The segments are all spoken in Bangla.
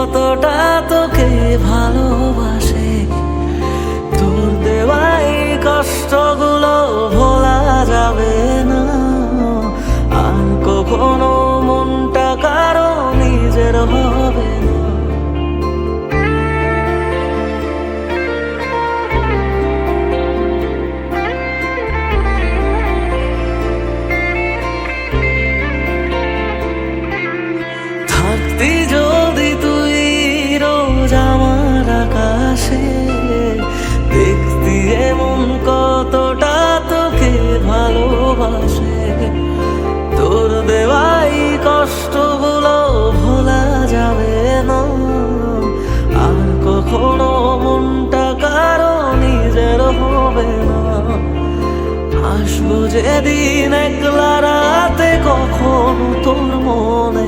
কতটা তোকে ভালোবাসে। তোর দেওয়াই কষ্টগুলো ভোলা যাবে না, আর কখনো মনটা কারো নিজের হবে না। থাকতি যদি তুই রোজ আমার আকাশে, দেখতি এমন কতটা তোকে ভালোবাসে। তোর দেওয়াই কষ্টগুলো ভোলা যাবে না, আর কখনো মনটা কারো নিজের হবে না। আসবো যেদিন একলা রাতে কখনো তোর মনে,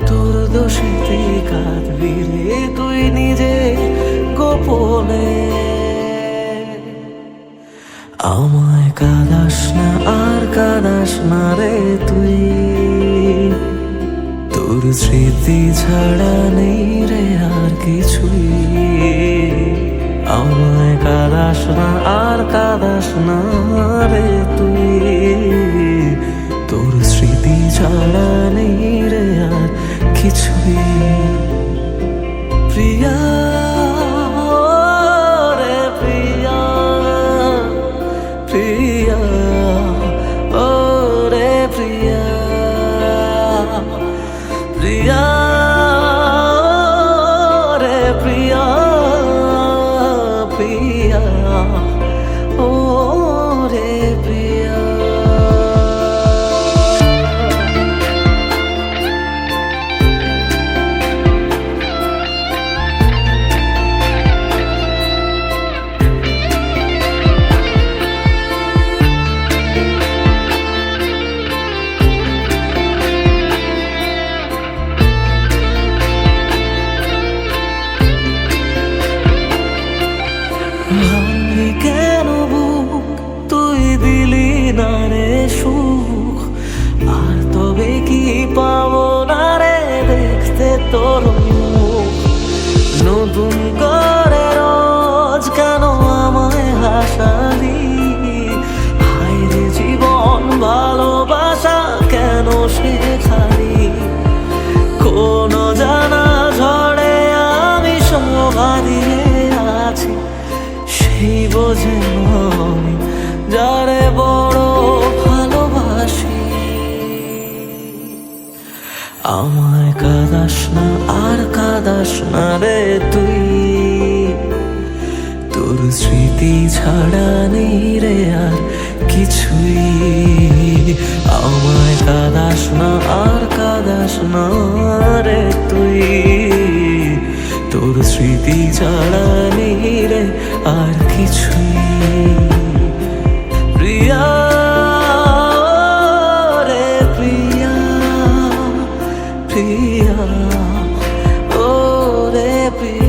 তোর দোষেতে কাঁদবি রে তুই নিজে গোপনে। আমায় কাঁদাস না আর কাঁদাস না রে তুই, তোর স্মৃতি ছাড়া নেই রে আর কিছুই। আমায় কাঁদাস না আর কাঁদাস না রে তুই, তোর স্মৃতি ছাড়া নেই রে আর কিছুই। প্রিয়া রে প্রিয়া, প্রিয়া ও রে প্রিয়া, প্রিয়া রে প্রিয়া, প্রিয়া ও রে প্রিয়া। ভাঙলি কেন বুক, তুই দিলি না রে সুখ, আর তবে কি পাবো না রে দেখতে তোর মুখ। নতুন করে রোজ কেন আমায় হাসালি, হায় রে জীবন ভালোবাসা কেন শেখালি। কোন জানা ঝড়ে আমি শোভা দিয়ে আছি, সেই বোঝে আমি যারে বড় ভালোবাসি। আমায় কাঁদাস না আর কাঁদাস না রে তুই, তোর স্মৃতি ছাড়া নেই রে আর কিছুই। আমায় কাঁদাস না আর কাঁদাস না রে তুই, তোর স্মৃতি ছাড়া নেই রে আর কিছুই। প্রিয়া রে প্রিয়া, প্রিয়া ও রে প্রিয়া।